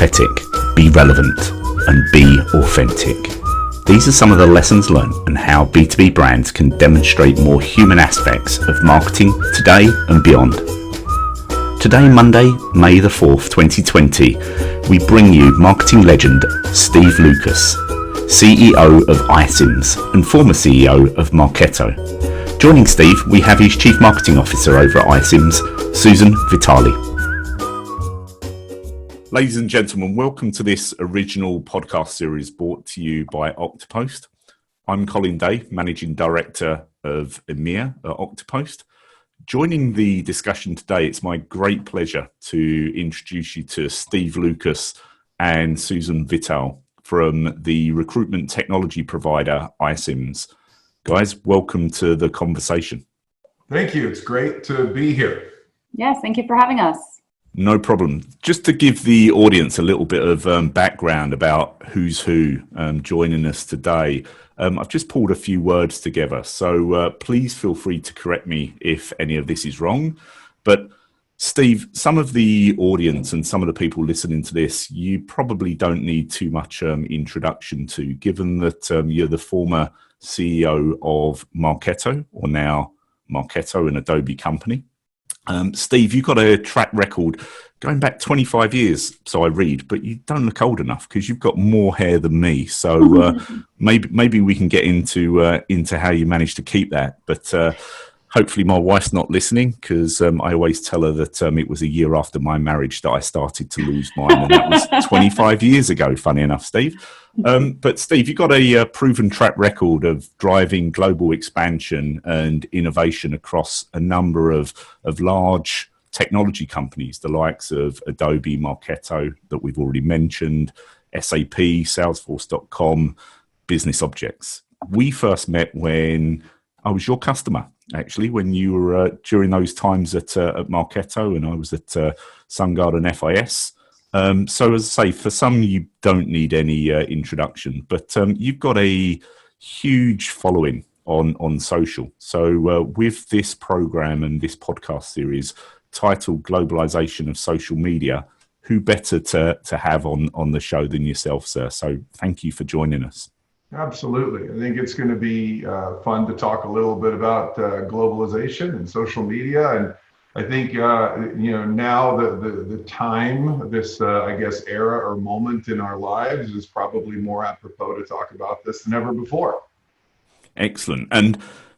empathetic, be relevant, and be authentic. These are some of the lessons learned and how B2B brands can demonstrate more human aspects of marketing today and beyond. Today, Monday, May the 4th, 2020, we bring you marketing legend Steve Lucas, CEO of iSIMS and former CEO of Marketo. Joining Steve, we have his Chief Marketing Officer over at iSIMS, Susan Vitale. Ladies and gentlemen, welcome to this original podcast series brought to you by Oktopost. I'm Colin Day, Managing Director of EMEA at Oktopost. Joining the discussion today, it's my great pleasure to introduce you to Steve Lucas and Susan Vitale from the recruitment technology provider iSIMS. Guys, welcome to the conversation. Thank you. It's great to be here. Yes, thank you for having us. No problem. Just to give the audience a little bit of background about who's who joining us today, I've just pulled a few words together. So please feel free to correct me if any of this is wrong. But Steve, some of the audience and some of the people listening to this, you probably don't need too much introduction to, given that you're the former CEO of Marketo, or now Marketo, an Adobe company. Steve, you've got a track record going back 25 years, so I read, but you don't look old enough because you've got more hair than me. So maybe we can get into how you managed to keep that. But hopefully my wife's not listening, because I always tell her that it was a year after my marriage that I started to lose mine, and that was 25 years ago, funny enough, Steve. But Steve, you've got a proven track record of driving global expansion and innovation across a number of large technology companies, the likes of Adobe, Marketo, that we've already mentioned, SAP, Salesforce.com, Business Objects. We first met when I was your customer, actually, when you were during those times at Marketo, and I was at SunGard and FIS. So as I say, for some, you don't need any introduction, but you've got a huge following on social. So with this program and this podcast series titled Globalization of Social Media, who better to have on the show than yourself, sir? So thank you for joining us. Absolutely. I think it's going to be fun to talk a little bit about globalization and social media. And I think, now the time, this, era or moment in our lives is probably more apropos to talk about this than ever before. Excellent. And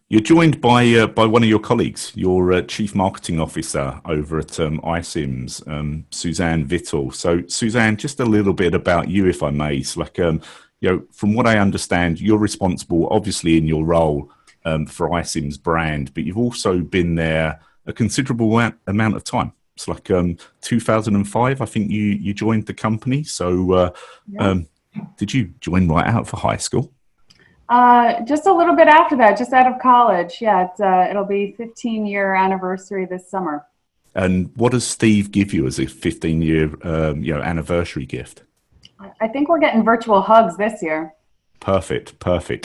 you're joined by one of your colleagues, your Chief Marketing Officer over at iSIMS, Susan Vitale. So Susan, just a little bit about you, if I may. So from what I understand, you're responsible, obviously, in your role for iSIMS brand, but you've also been there a considerable amount of time. It's like 2005, I think you joined the company. So did you join right out for high school? Just a little bit after that, just out of college. Yeah, it'll be 15-year anniversary this summer. And what does Steve give you as a 15-year anniversary gift? I think we're getting virtual hugs this year. Perfect.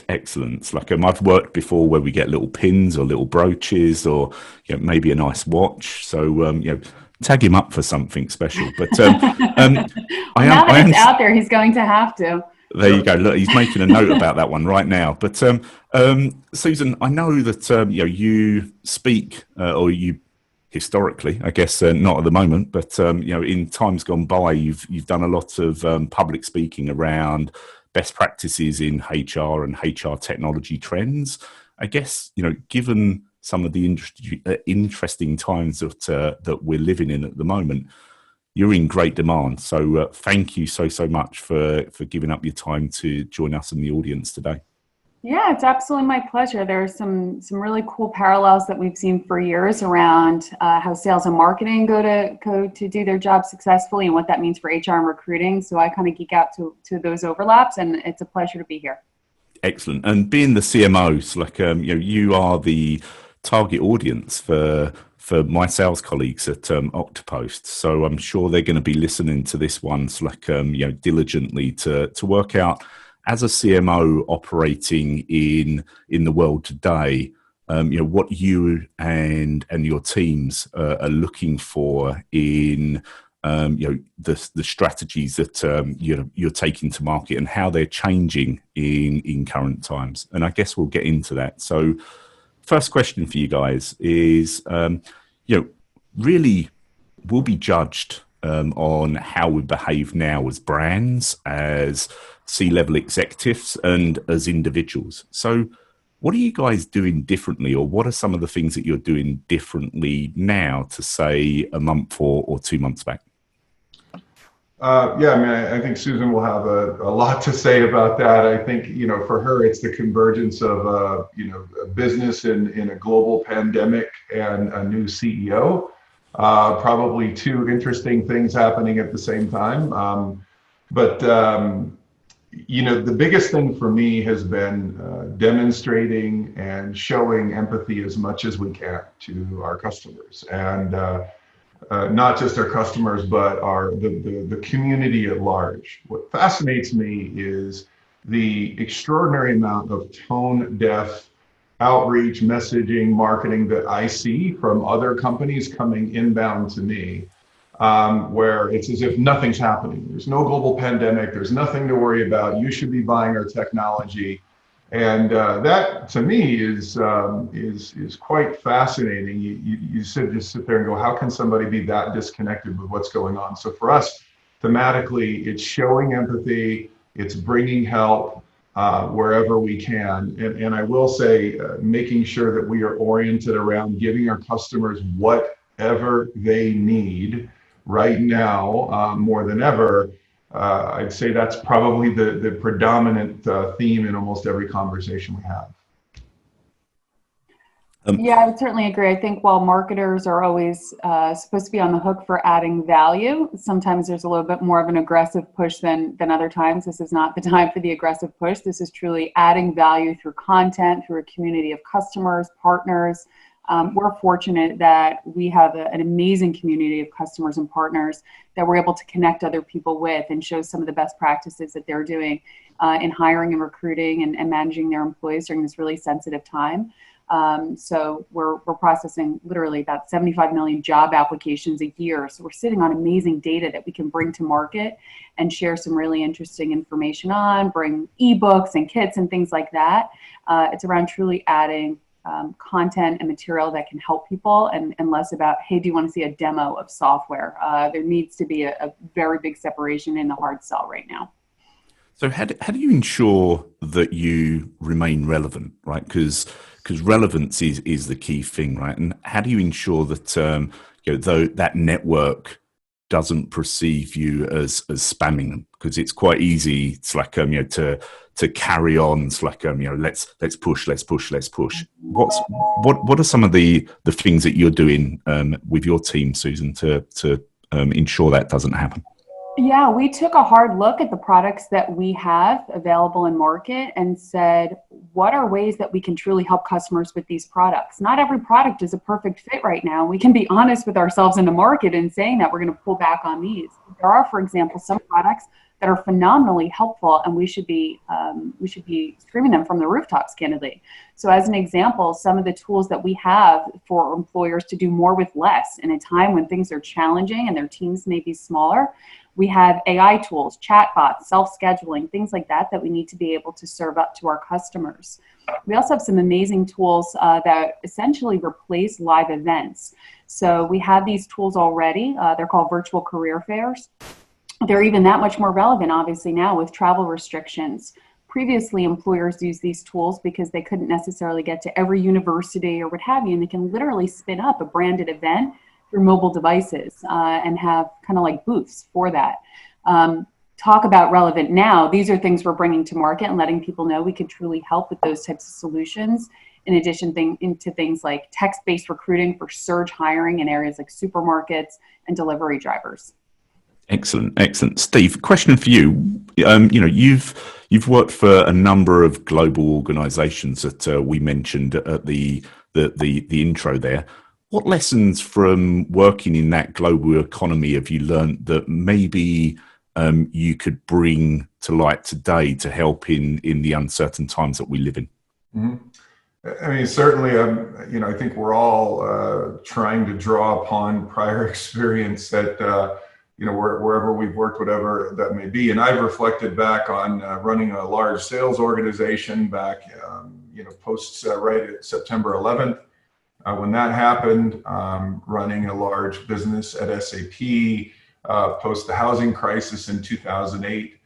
Excellent. It's like I've worked before where we get little pins or little brooches or maybe a nice watch. So tag him up for something special. But now that he's out there, he's going to have to. There you go. Look, he's making a note about that one right now. But Susan, I know that you speak or you. Historically, I guess not at the moment, but in times gone by, you've done a lot of public speaking around best practices in HR and HR technology trends. I guess given some of the interesting times that we're living in at the moment, you're in great demand. So thank you so much for giving up your time to join us in the audience today. Yeah, it's absolutely my pleasure. There are some really cool parallels that we've seen for years around how sales and marketing go to do their job successfully and what that means for HR and recruiting. So I kind of geek out to those overlaps, and it's a pleasure to be here. Excellent. And being the CMO, so you are the target audience for my sales colleagues at Oktopost. So I'm sure they're going to be listening to this one diligently to work out, as a CMO operating in the world today, what you and your teams are looking for in the strategies that you're taking to market and how they're changing in current times. And I guess we'll get into that. So, first question for you guys is, really, we'll be judged on how we behave now as brands, as C-level executives, and as individuals. So, what are you guys doing differently, or what are some of the things that you're doing differently now to, say, a month or 2 months back? Yeah, I mean, I think Susan will have a lot to say about that. I think, for her, it's the convergence of, a business in a global pandemic and a new CEO. Probably two interesting things happening at the same time. The biggest thing for me has been demonstrating and showing empathy as much as we can to our customers, and not just our customers, but the community at large. What fascinates me is the extraordinary amount of tone-deaf outreach, messaging, marketing that I see from other companies coming inbound to me, where it's as if nothing's happening. There's no global pandemic. There's nothing to worry about. You should be buying our technology. And that, to me, is quite fascinating. You just sit there and go, how can somebody be that disconnected with what's going on? So for us, thematically, it's showing empathy, it's bringing help wherever we can. And I will say, making sure that we are oriented around giving our customers whatever they need right now, more than ever. I'd say that's probably the predominant theme in almost every conversation we have. Yeah, I would certainly agree. I think while marketers are always supposed to be on the hook for adding value, sometimes there's a little bit more of an aggressive push than other times. This is not the time for the aggressive push. This is truly adding value through content, through a community of customers, partners. We're fortunate that we have an amazing community of customers and partners that we're able to connect other people with and show some of the best practices that they're doing in hiring and recruiting and managing their employees during this really sensitive time. So we're processing literally about 75 million job applications a year. So we're sitting on amazing data that we can bring to market and share some really interesting information on, bring ebooks and kits and things like that. It's around truly adding content and material that can help people, and less about, hey, do you want to see a demo of software? There needs to be a very big separation in the hard sell right now. So how do you ensure that you remain relevant, right? Because relevance is the key thing, right? And how do you ensure that though that network doesn't perceive you as spamming them? Because it's quite easy. It's like to carry on. It's like let's push. What are some of the things that you're doing with your team, Susan, to ensure that doesn't happen? Yeah, we took a hard look at the products that we have available in market and said, what are ways that we can truly help customers with these products? Not every product is a perfect fit right now. We can be honest with ourselves in the market in saying that we're going to pull back on these. There are, for example, some products that are phenomenally helpful, and we should be screaming them from the rooftops, candidly. So as an example, some of the tools that we have for employers to do more with less in a time when things are challenging and their teams may be smaller. We have AI tools, chatbots, self-scheduling, things like that we need to be able to serve up to our customers. We also have some amazing tools that essentially replace live events. So we have these tools already. They're called virtual career fairs. They're even that much more relevant, obviously, now with travel restrictions. Previously, employers used these tools because they couldn't necessarily get to every university or what have you, and they can literally spin up a branded event through mobile devices and have kind of like booths for that. Talk about relevant now. These are things we're bringing to market and letting people know we can truly help with those types of solutions. In addition to things like text-based recruiting for surge hiring in areas like supermarkets and delivery drivers. Excellent. Steve, question for you. You've worked for a number of global organizations that we mentioned at the intro there. What lessons from working in that global economy have you learned that maybe you could bring to light today to help in the uncertain times that we live in? Mm-hmm. I mean, certainly, I think we're all trying to draw upon prior experience that wherever we've worked, whatever that may be. And I've reflected back on running a large sales organization back, post right at September 11th. When that happened, running a large business at SAP, post the housing crisis in 2008.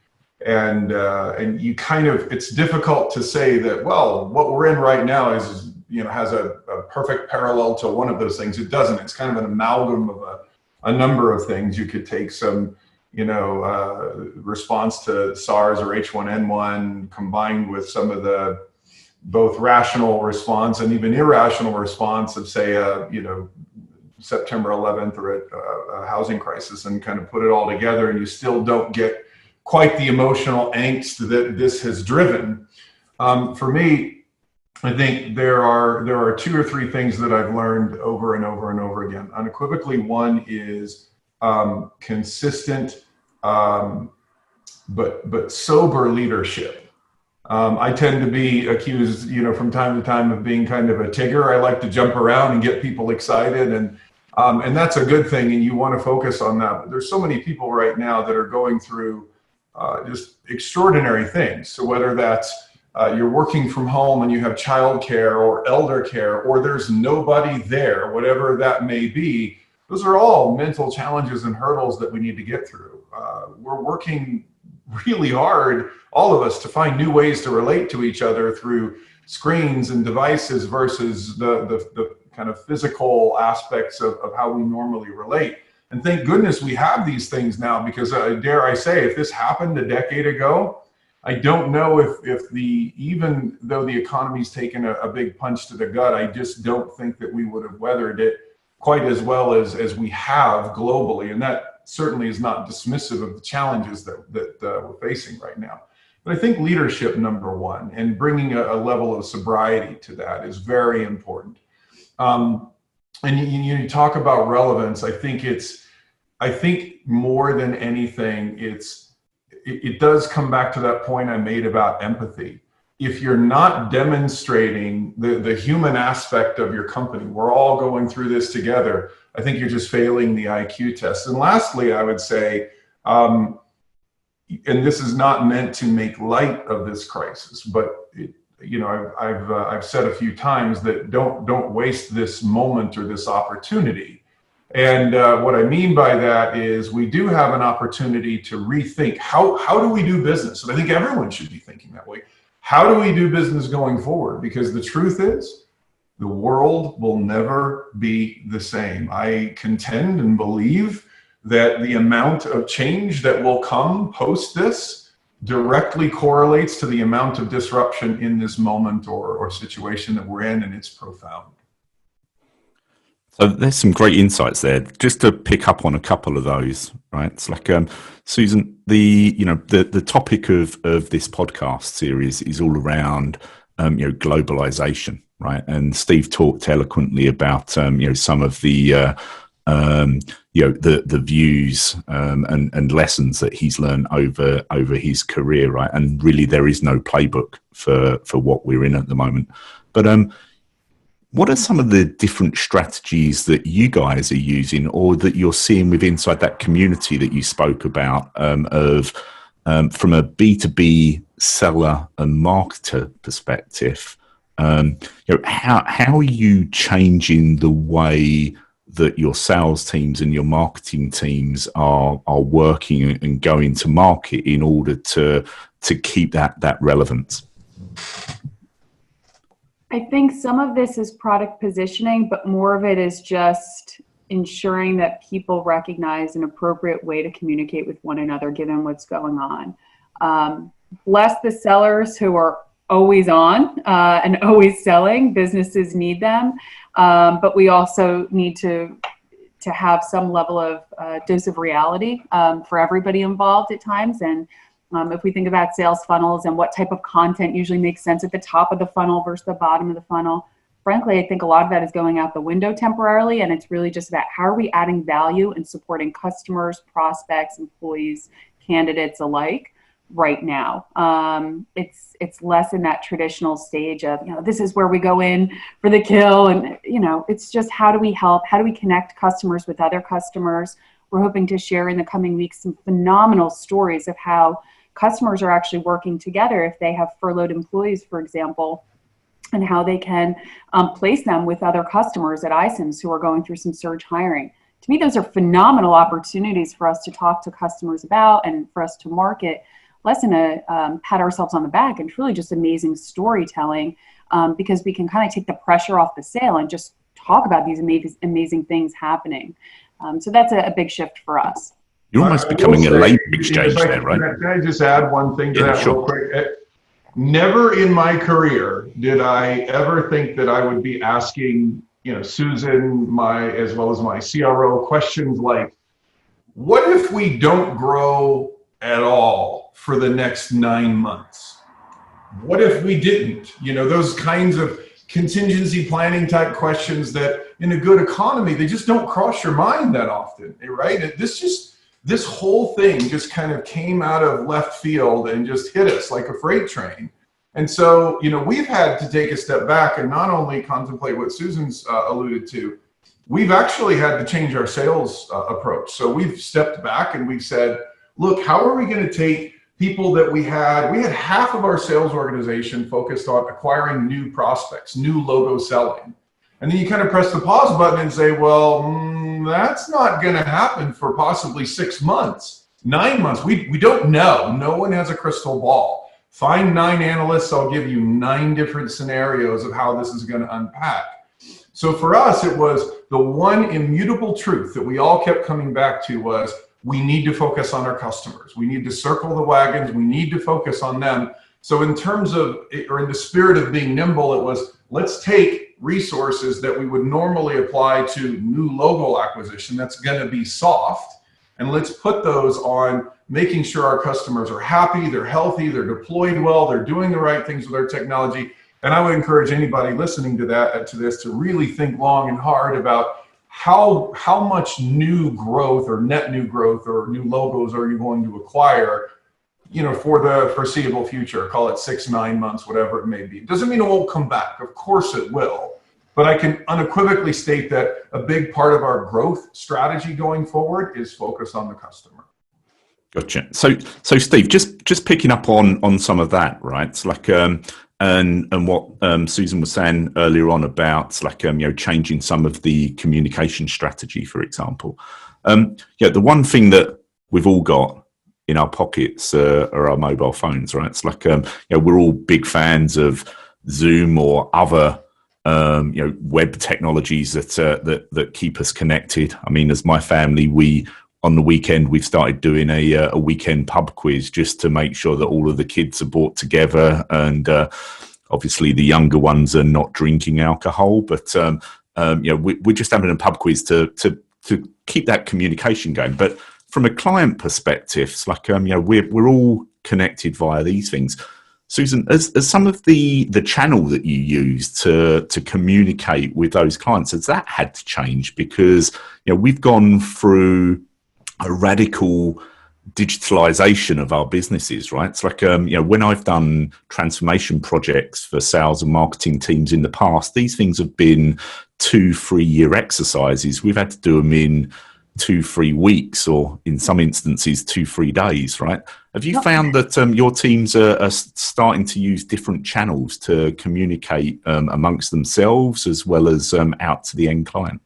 And you it's difficult to say that, well, what we're in right now is has a perfect parallel to one of those things. It doesn't. It's kind of an amalgam of a number of things. You could take some, response to SARS or H1N1 combined with some of the both rational response and even irrational response of, say, September 11th or a housing crisis, and kind of put it all together, and you still don't get quite the emotional angst that this has driven. For me, I think there are two or three things that I've learned over and over and over again. Unequivocally, one is consistent but sober leadership. I tend to be accused, from time to time of being kind of a Tigger. I like to jump around and get people excited, and that's a good thing, and you want to focus on that. But there's so many people right now that are going through just extraordinary things. So whether that's you're working from home and you have childcare or elder care, or there's nobody there, whatever that may be, those are all mental challenges and hurdles that we need to get through. We're working really hard, all of us, to find new ways to relate to each other through screens and devices versus the kind of physical aspects of how we normally relate. And thank goodness we have these things now, because dare I say, if this happened a decade ago, I don't know if even though the economy's taken a big punch to the gut, I just don't think that we would have weathered it quite as well as we have globally. And that certainly is not dismissive of the challenges that we're facing right now. But I think leadership, number one, and bringing a level of sobriety to that is very important. And you talk about relevance. I think more than anything, it does come back to that point I made about empathy. If you're not demonstrating the human aspect of your company, we're all going through this together, I think you're just failing the IQ test. And lastly, I would say, and this is not meant to make light of this crisis, but I've said a few times that don't waste this moment or this opportunity. And what I mean by that is we do have an opportunity to rethink how do we do business? And I think everyone should be thinking that way. How do we do business going forward? Because the truth is, the world will never be the same. I contend and believe that the amount of change that will come post this directly correlates to the amount of disruption in this moment or situation that we're in, and it's profound. So there's some great insights there. Just to pick up on a couple of those, right? It's like, Susan, the topic of this podcast series is all around, globalization, right? And Steve talked eloquently about, some of the views and lessons that he's learned over his career, right? And really, there is no playbook for what we're in at the moment. But what are some of the different strategies that you guys are using, or that you're seeing with inside that community that you spoke about, from a B2B seller and marketer perspective? How are you changing the way that your sales teams and your marketing teams are working and going to market in order to keep that relevance? I think some of this is product positioning, but more of it is just ensuring that people recognize an appropriate way to communicate with one another given what's going on. Bless the sellers who are always on and always selling. Businesses need them, but we also need to have some level of dose of reality for everybody involved at times. And if we think about sales funnels and what type of content usually makes sense at the top of the funnel versus the bottom of the funnel, frankly, I think a lot of that is going out the window temporarily. And it's really just about how are we adding value and supporting customers, prospects, employees, candidates alike right now. It's less in that traditional stage of, this is where we go in for the kill. And, it's just how do we help? How do we connect customers with other customers? we're hoping to share in the coming weeks some phenomenal stories of how customers are actually working together if they have furloughed employees, for example, and how they can place them with other customers at iCIMS who are going through some surge hiring. To me, those are phenomenal opportunities for us to talk to customers about and for us to market, less than a pat ourselves on the back, and truly just amazing storytelling, because we can kind of take the pressure off the sale and just talk about these amazing things happening. So that's a big shift for us. You're almost becoming a labor exchange there, right? Can I just add one thing to that real quick? Never in my career did I ever think that I would be asking, Susan, as well as my CRO, questions like, what if we don't grow at all for the next 9 months? What if we didn't? Those kinds of contingency planning type questions that in a good economy, they just don't cross your mind that often, right? This whole thing just kind of came out of left field and just hit us like a freight train. And so, we've had to take a step back and not only contemplate what Susan's alluded to, we've actually had to change our sales approach. So we've stepped back and we've said, look, how are we going to take people that we had half of our sales organization focused on acquiring new prospects, new logo selling. And then you kind of press the pause button and say, well, that's not going to happen for possibly 6 months, 9 months. We don't know. No one has a crystal ball. Find 9 analysts. I'll give you 9 different scenarios of how this is going to unpack. So for us, it was the one immutable truth that we all kept coming back to was we need to focus on our customers. We need to circle the wagons. We need to focus on them. So in terms of, or in the spirit of being nimble, it was let's take resources that we would normally apply to new logo acquisition that's going to be soft, and let's put those on making sure our customers are happy, they're healthy, they're deployed well, they're doing the right things with our technology. And I would encourage anybody listening to this to really think long and hard about how much new growth or net new growth or new logos are you going to acquire, for the foreseeable future. Call it 6, 9 months, whatever it may be. It doesn't mean it won't come back. Of course it will. But I can unequivocally state that a big part of our growth strategy going forward is focused on the customer. Gotcha. So Steve, just picking up on some of that, right? It's like and what Susan was saying earlier on about changing some of the communication strategy, for example. The one thing that we've all got in our pockets are our mobile phones, right? It's like we're all big fans of Zoom or other web technologies that keep us connected. I mean, as my family, on the weekend, we've started doing a weekend pub quiz just to make sure that all of the kids are brought together, and obviously the younger ones are not drinking alcohol, but we're just having a pub quiz to keep that communication going. But from a client perspective, it's like we're all connected via these things. Susan, as some of the channel that you use to communicate with those clients, has that had to change? Because we've gone through a radical digitalization of our businesses, right? It's like when I've done transformation projects for sales and marketing teams in the past, these things have been 2-3 year exercises. We've had to do them in 2-3 weeks, or in some instances 2-3 days, right? Have you found that your teams are starting to use different channels to communicate amongst themselves as well as out to the end client?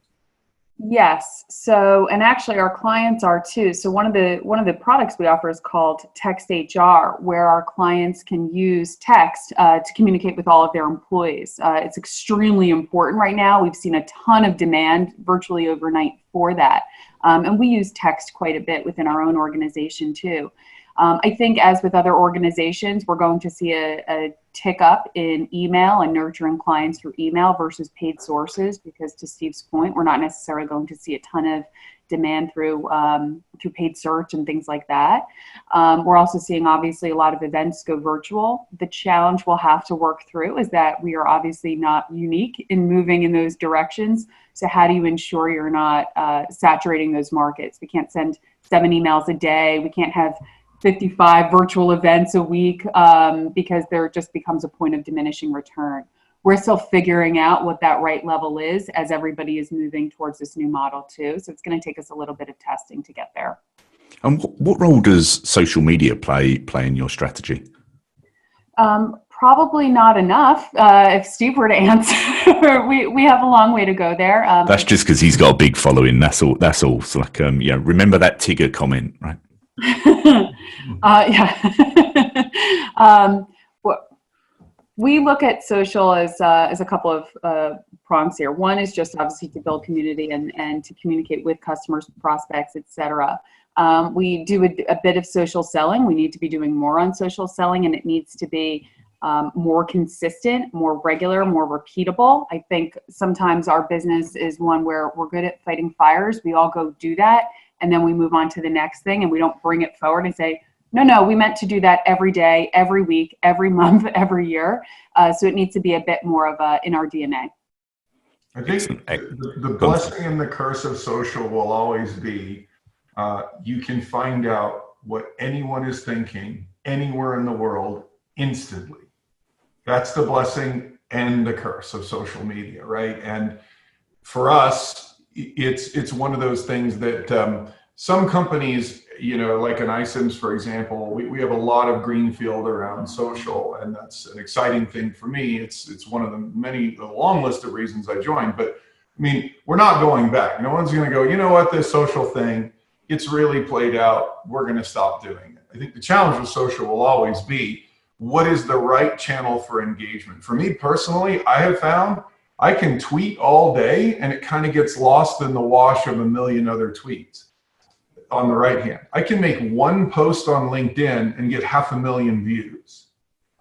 Yes. So, and actually our clients are too. So one of the products we offer is called Text HR, where our clients can use text to communicate with all of their employees. It's extremely important right now. We've seen a ton of demand virtually overnight for that. And we use text quite a bit within our own organization too. I think as with other organizations, we're going to see a tick up in email and nurturing clients through email versus paid sources, because to Steve's point, we're not necessarily going to see a ton of demand through paid search and things like that. We're also seeing obviously a lot of events go virtual. The challenge we'll have to work through is that we are obviously not unique in moving in those directions. So how do you ensure you're not saturating those markets? We can't send 7 emails a day. We can't have 55 virtual events a week because there just becomes a point of diminishing return. we're still figuring out what that right level is as everybody is moving towards this new model too. So it's going to take us a little bit of testing to get there. And what role does social media play in your strategy? Probably not enough. If Steve were to answer, we have a long way to go there. That's just because he's got a big following. That's all. That's all. It's like, remember that Tigger comment, right? Yeah. We look at social as a couple of prongs here. One is just obviously to build community and to communicate with customers, prospects, etc. We do a bit of social selling. We need to be doing more on social selling, and it needs to be more consistent, more regular, more repeatable. I think sometimes our business is one where we're good at fighting fires. We all go do that, and then we move on to the next thing, and we don't bring it forward and say, no, we meant to do that every day, every week, every month, every year. So it needs to be a bit more of in our DNA. I think the blessing and the curse of social will always be, you can find out what anyone is thinking anywhere in the world instantly. That's the blessing and the curse of social media, right? And for us, it's one of those things that some companies, like an iSIMS, for example, we have a lot of greenfield around social, and that's an exciting thing for me. It's one of the long list of reasons I joined. But I mean, we're not going back. No one's going to go, you know what, this social thing, it's really played out. We're going to stop doing it. I think the challenge with social will always be, what is the right channel for engagement? For me personally, I have found I can tweet all day and it kind of gets lost in the wash of a million other tweets. On the right hand, I can make one post on LinkedIn and get 500,000 views.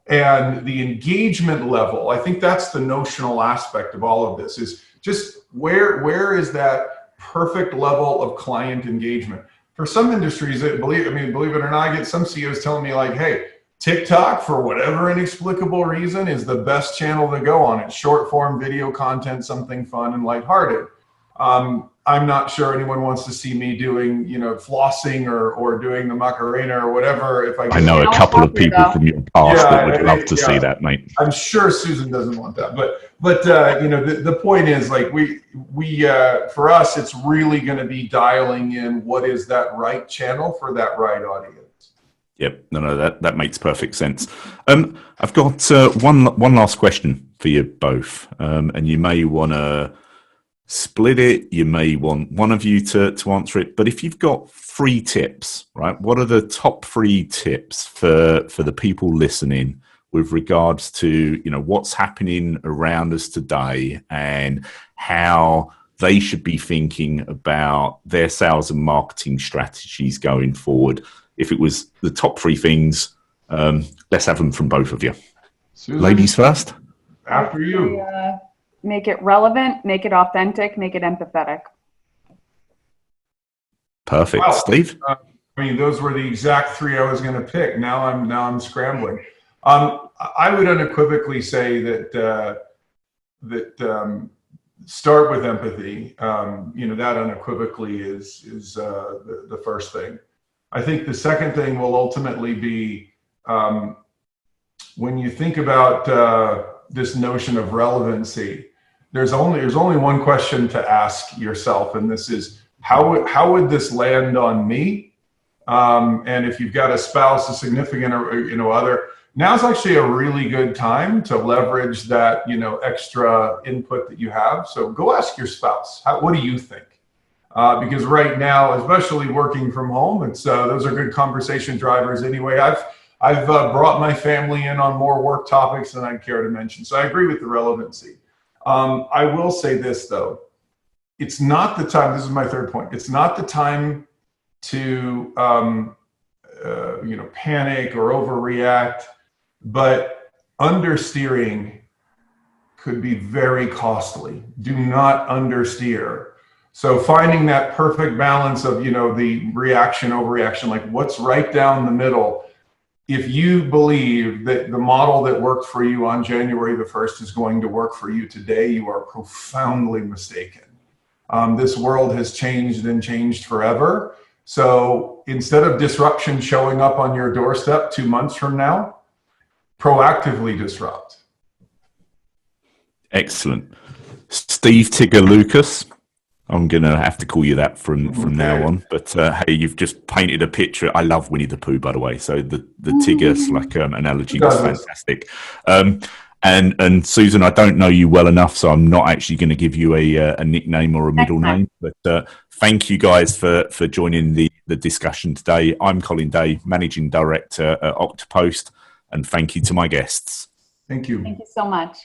And the engagement level, I think that's the notional aspect of all of this, is just where is that perfect level of client engagement? For some industries, believe it or not, I get some CEOs telling me like, hey, TikTok, for whatever inexplicable reason, is the best channel to go on. It's short form video content, something fun and lighthearted. I'm not sure anyone wants to see me doing, flossing or doing the Macarena or whatever. If I know a couple of people from your past that would love to see that, mate. I'm sure Susan doesn't want that, but the point is, like, we for us, it's really going to be dialing in what is that right channel for that right audience. Yep, no, that makes perfect sense. I've got one last question for you both, and you may want to split it. You may want one of you to answer it, but if you've got 3 tips, right, what are the top 3 tips for the people listening with regards to, what's happening around us today and how they should be thinking about their sales and marketing strategies going forward? If it was the top 3 things, let's have them from both of you. Susan, ladies first. After you. Make it relevant, make it authentic, make it empathetic. Perfect. Wow. Steve? Those were the exact 3 I was going to pick. Now I'm scrambling. I would unequivocally say that start with empathy. That unequivocally is the first thing. I think the second thing will ultimately be, when you think about this notion of relevancy, there's only one question to ask yourself, and this is, how would this land on me? And if you've got a spouse, a significant other, now's actually a really good time to leverage that extra input that you have. So go ask your spouse, what do you think? Because right now, especially working from home, it's those are good conversation drivers anyway. I've brought my family in on more work topics than I'd care to mention. So I agree with the relevancy. I will say this though, it's not the time. This is my third point. It's not the time to panic or overreact, but understeering could be very costly. Do not understeer. So finding that perfect balance of the reaction, overreaction, like what's right down the middle. If you believe that the model that worked for you on January the 1st is going to work for you today, you are profoundly mistaken. This world has changed and changed forever. So instead of disruption showing up on your doorstep 2 months from now, proactively disrupt. Excellent. Steve Tigger Lucas. I'm going to have to call you that from now on. But hey, you've just painted a picture. I love Winnie the Pooh, by the way. So the Tigger analogy was fantastic. And Susan, I don't know you well enough, so I'm not actually going to give you a nickname or a middle name. But thank you guys for joining the discussion today. I'm Colin Day, Managing Director at Oktopost, and thank you to my guests. Thank you. Thank you so much.